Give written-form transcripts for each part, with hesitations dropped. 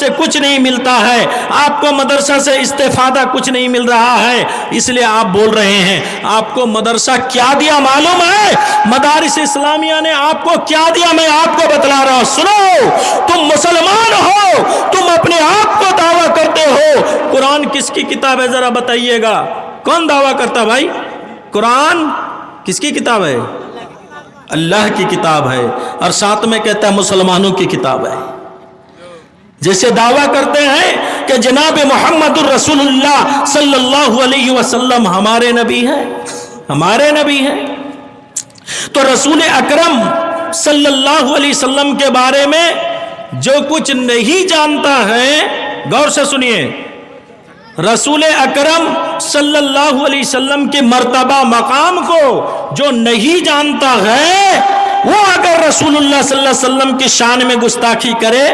سے کچھ نہیں ملتا ہے، آپ کو مدرسہ سے استفادہ کچھ نہیں مل رہا ہے، اس لیے آپ بول رہے ہیں۔ آپ کو مدرسہ کیا دیا معلوم ہے؟ مدارس اسلامیہ نے آپ کو کیا دیا میں آپ کو بتلا رہا ہوں، سنو۔ تم مسلمان ہو، تم اپنے آپ کو دعویٰ کرتے ہو، قرآن کس کی کتاب ہے ذرا بتائیے گا؟ کون دعویٰ کرتا بھائی؟ قرآن کس کی کتاب ہے؟ اللہ کی کتاب ہے، اور ساتھ میں کہتا ہے مسلمانوں کی کتاب ہے۔ جیسے دعویٰ کرتے ہیں کہ جناب محمد الرسول اللہ صلی اللہ علیہ وسلم ہمارے نبی ہیں، ہمارے نبی ہیں، تو رسول اکرم صلی اللہ علیہ وسلم کے بارے میں جو کچھ نہیں جانتا ہے، غور سے سنیے، رسول اکرم صلی اللہ علیہ وسلم کے مرتبہ مقام کو جو نہیں جانتا ہے، وہ اگر رسول اللہ صلی اللہ علیہ وسلم کی شان میں گستاخی کرے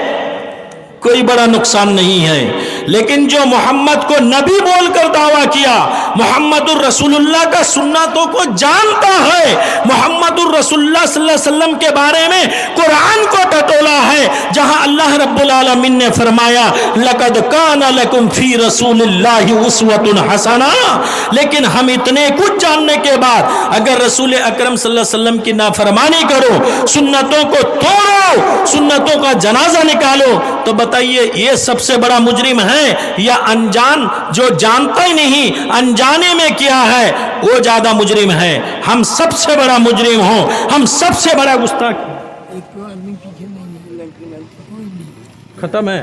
کوئی بڑا نقصان نہیں ہے، لیکن جو محمد کو نبی بول کر دعویٰ کیا، محمد الرسول اللہ کا سنتوں کو جانتا ہے، محمد الرسول اللہ صلی اللہ علیہ وسلم کے بارے میں قرآن کو ٹٹولا ہے، جہاں اللہ رب العالمین نے فرمایا لَقَدْ كَانَ لَكُمْ فِي رَسُولِ اللَّهِ أُسْوَةٌ حَسَنَةٌ، لیکن ہم اتنے کچھ جاننے کے بعد اگر رسول اکرم صلی اللہ علیہ وسلم کی نافرمانی کرو، سنتوں کو توڑو، سنتوں کا جنازہ نکالو، تو بتائیے یہ سب سے بڑا مجرم ہے یا انجان جو جانتا ہی نہیں انجانے میں کیا ہے وہ زیادہ مجرم ہے؟ ہم سب سے بڑا مجرم ہوں، ہم سب سے بڑا گستاخ۔ ختم ہے؟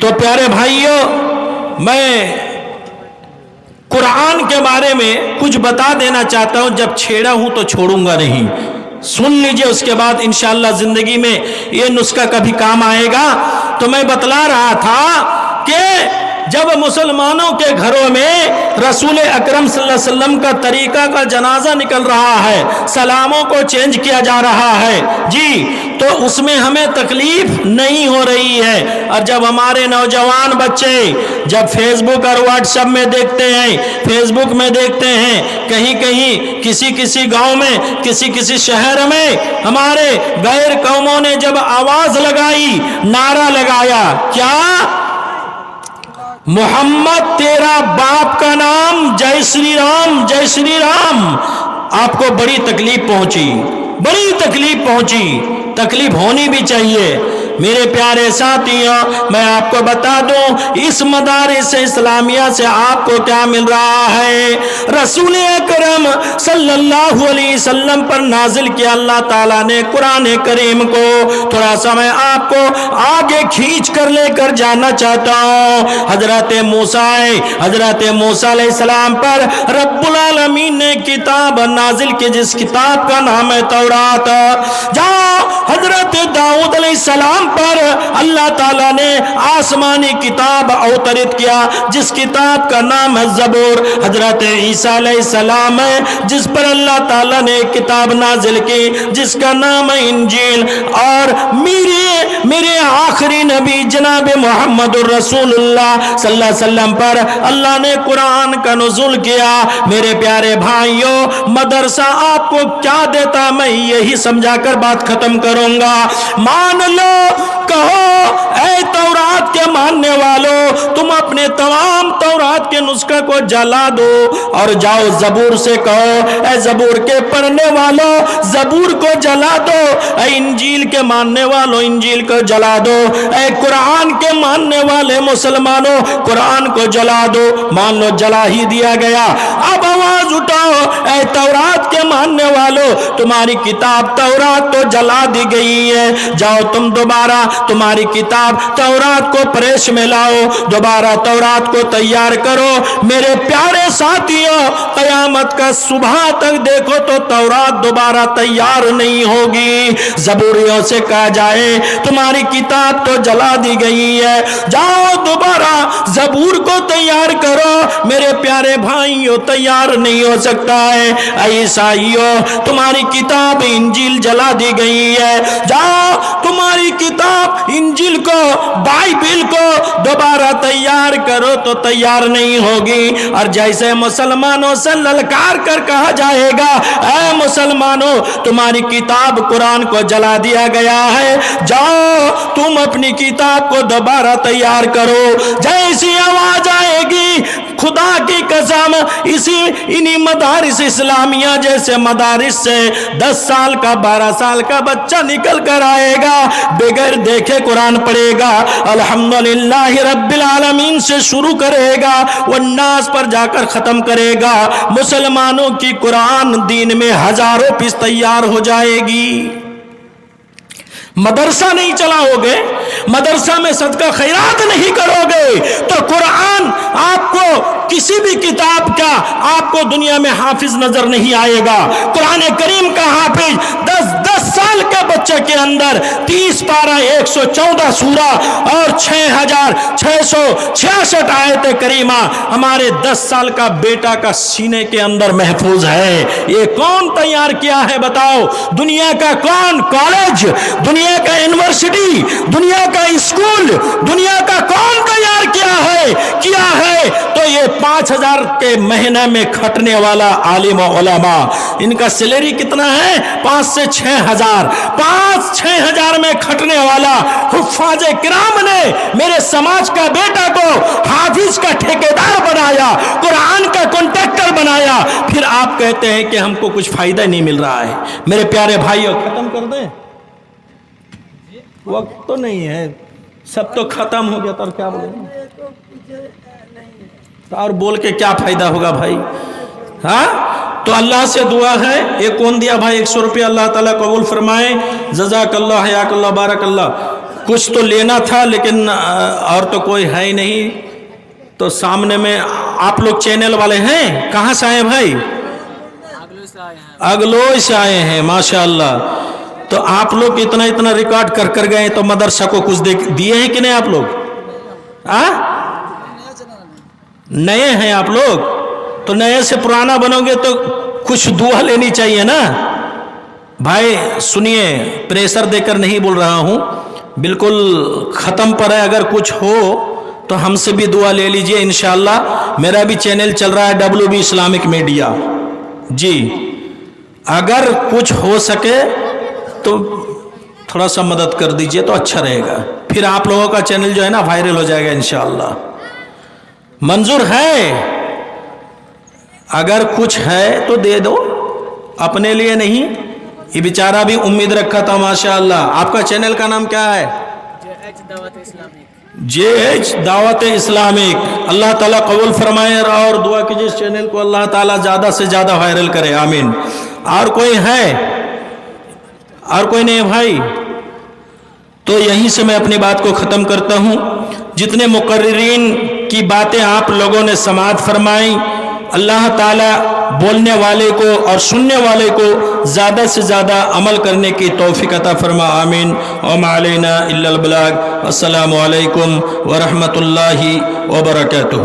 تو پیارے بھائیوں، میں قرآن کے بارے میں کچھ بتا دینا چاہتا ہوں، جب چھیڑا ہوں تو چھوڑوں گا نہیں، سن لیجئے، اس کے بعد انشاءاللہ زندگی میں یہ نسخہ کبھی کام آئے گا۔ تو میں بتلا رہا تھا کہ جب مسلمانوں کے گھروں میں رسول اکرم صلی اللہ علیہ وسلم کا طریقہ کا جنازہ نکل رہا ہے، سلاموں کو چینج کیا جا رہا ہے جی، تو اس میں ہمیں تکلیف نہیں ہو رہی ہے، اور جب ہمارے نوجوان بچے جب فیس بک اور واٹس ایپ میں دیکھتے ہیں، فیس بک میں دیکھتے ہیں، کہیں کہیں کسی گاؤں میں، کسی شہر میں ہمارے غیر قوموں نے جب آواز لگائی، نعرہ لگایا، کیا؟ محمد تیرا باپ کا نام جے شری رام، جے شری رام۔ آپ کو بڑی تکلیف پہنچی، بڑی تکلیف پہنچی، تکلیف ہونی بھی چاہیے۔ میرے پیارے ساتھیوں، میں آپ کو بتا دوں اس مدارس اسلامیہ سے آپ کو کیا مل رہا ہے۔ رسول اکرم صلی اللہ علیہ وسلم پر نازل کیا اللہ تعالیٰ نے قرآن کریم کو، تھوڑا سا میں آپ کو آگے کھینچ کر لے کر جانا چاہتا ہوں۔ حضرت موسیٰ علیہ السلام پر رب العالمین نے کتاب نازل کی، جس کتاب کا نام ہے تورات۔ جاؤ حضرت داؤد علیہ السلام پر اللہ تعالیٰ نے آسمانی کتاب اوترت کیا، جس کتاب کا نام ہے زبور۔ حضرت عیسیٰ علیہ السلام ہے جس پر اللہ تعالیٰ نے کتاب نازل کی، جس کا نام ہے انجیل۔ اور میرے آخری نبی جناب محمد الرسول اللہ صلی اللہ علیہ وسلم پر اللہ نے قرآن کا نزول کیا۔ میرے پیارے بھائیوں، مدرسہ آپ کو کیا دیتا، میں یہی سمجھا کر بات ختم کروں گا۔ مان لو، کہو اے تورات کے ماننے والوں، تم اپنے تمام تورات کے نسخہ کو جلا دو اور جاؤ زبور سے کہو اے زبور کے پڑھنے والوں، زبور کو جلا دو، اے انجیل کے ماننے والوں، انجیل کو جلا دو، اے قرآن کے ماننے والے مسلمانوں، قرآن کو جلا دو۔ مان لو جلا ہی دیا گیا، اب آواز اٹھاؤ اے تورات کے ماننے والوں، تمہاری کتاب تورات تو جلا دی گئی ہے، جاؤ تم دوبارہ تمہاری کتاب تورات کو پریش میں لاؤ، دوبارہ تورات کو تیار کرو۔ میرے پیارے ساتھیوں، قیامت کا صبح تک دیکھو تو تورات دوبارہ تیار نہیں ہوگی۔ زبوریوں سے کہا جائے تمہاری کتاب تو جلا دی گئی ہے، جاؤ دوبارہ زبور کو تیار کرو۔ میرے پیارے بھائیوں، تیار نہیں ہو سکتا ہے۔ عیسائیوں، تمہاری کتاب انجیل جلا دی گئی ہے، جاؤ تمہاری کتاب انجیل کو، بائبل کو دوبارہ تیار کرو تو تیار نہیں ہوگی۔ اور جیسے مسلمانوں سے للکار کر کہا جائے گا اے مسلمانوں تمہاری کتاب قرآن کو جلا دیا گیا ہے، جاؤ تم اپنی کتاب کو دوبارہ تیار کرو، جیسی آواز آئے گی خدا کی قسم انہی مدارس اسلامیہ جیسے مدارس سے 10 سال کا 12 سال کا بچہ نکل کر آئے گا، بغیر دیکھے قرآن پڑھے گا، الحمدللہ رب العالمین سے شروع کرے گا، والناس پر جا کر ختم کرے گا۔ مسلمانوں کی قرآن دین میں ہزاروں پیس تیار ہو جائے گی۔ مدرسہ نہیں چلاؤ گے، مدرسہ میں صدقہ خیرات نہیں کرو گے تو قرآن آپ کو کسی بھی کتاب کا آپ کو دنیا میں حافظ نظر نہیں آئے گا۔ قرآن کریم کا حافظ 10 سال کے بچے کے اندر 30 پارہ 114 سورہ اور 6666 آیت کریمہ ہمارے 10 سال کا بیٹا کا سینے کے اندر محفوظ ہے۔ یہ کون تیار کیا ہے بتاؤ؟ دنیا کا کون کالج، دنیا کا یونیورسٹی، دنیا کا اسکول، دنیا کا کون تیار کیا ہے تو یہ 5000 کے مہینے میں کھٹنے والا عالم و علماء، ان کا سیلری کتنا ہے؟ 5 سے 6000، 5-6 ہزار میں کھٹنے والا حفاظ کرام نے میرے سماج کا بیٹا کو حافظ کا ٹھیکیدار بنایا، قرآن کا کانٹریکٹر بنایا، پھر آپ کہتے ہیں کہ ہم کو کچھ فائدہ نہیں مل رہا ہے۔ میرے پیارے بھائیوں ختم کر دیں، وقت تو نہیں ہے، سب تو ختم ہو گیا تو کیا بولیں اور بول کے کیا فائدہ ہوگا بھائی؟ ہاں تو اللہ سے دعا ہے، ایک کون دیا بھائی 100 روپیہ، اللہ تعالیٰ قبول فرمائے، جزاک اللہ، حیاک اللہ، بارک اللہ۔ کچھ تو لینا تھا لیکن اور تو کوئی ہے ہی نہیں، تو سامنے میں آپ لوگ چینل والے ہیں، کہاں سے آئے بھائی؟ اگلوئی سے آئے ہیں، ماشاءاللہ۔ تو آپ لوگ اتنا ریکارڈ کر گئے تو مدرسہ کو کچھ دیے ہیں کہ نہیں آپ لوگ؟ نئے ہیں آپ لوگ، تو نئے سے پرانا بنو گے تو کچھ دعا لینی چاہیے نا بھائی۔ سنیے، پریشر دے کر نہیں بول رہا ہوں، بالکل ختم پر ہے، اگر کچھ ہو تو ہم سے بھی دعا لے لیجئے انشاءاللہ۔ میرا بھی چینل چل رہا ہے WB اسلامک میڈیا جی، اگر کچھ ہو سکے تو تھوڑا سا مدد کر دیجئے تو اچھا رہے گا، پھر آپ لوگوں کا چینل جو ہے نا وائرل ہو جائے گا انشاءاللہ۔ منظور ہے؟ اگر کچھ ہے تو دے دو، اپنے لیے نہیں۔ یہ بیچارہ بھی امید رکھا تھا ماشاءاللہ۔ آپ کا چینل کا نام کیا ہے؟ JH دعوت اسلامک۔ اللہ تعالیٰ قبول فرمائے اور دعا کیجئے اس چینل کو اللہ تعالیٰ زیادہ سے زیادہ وائرل کرے، آمین۔ اور کوئی ہے؟ اور کوئی نہیں بھائی؟ تو یہیں سے میں اپنی بات کو ختم کرتا ہوں۔ جتنے مقررین کی باتیں آپ لوگوں نے سماعت فرمائی، اللہ تعالیٰ بولنے والے کو اور سننے والے کو زیادہ سے زیادہ عمل کرنے کی توفیق عطا فرما، آمین۔ وما علینا الا البلاغ۔ السلام علیکم ورحمۃ اللہ وبرکاتہ۔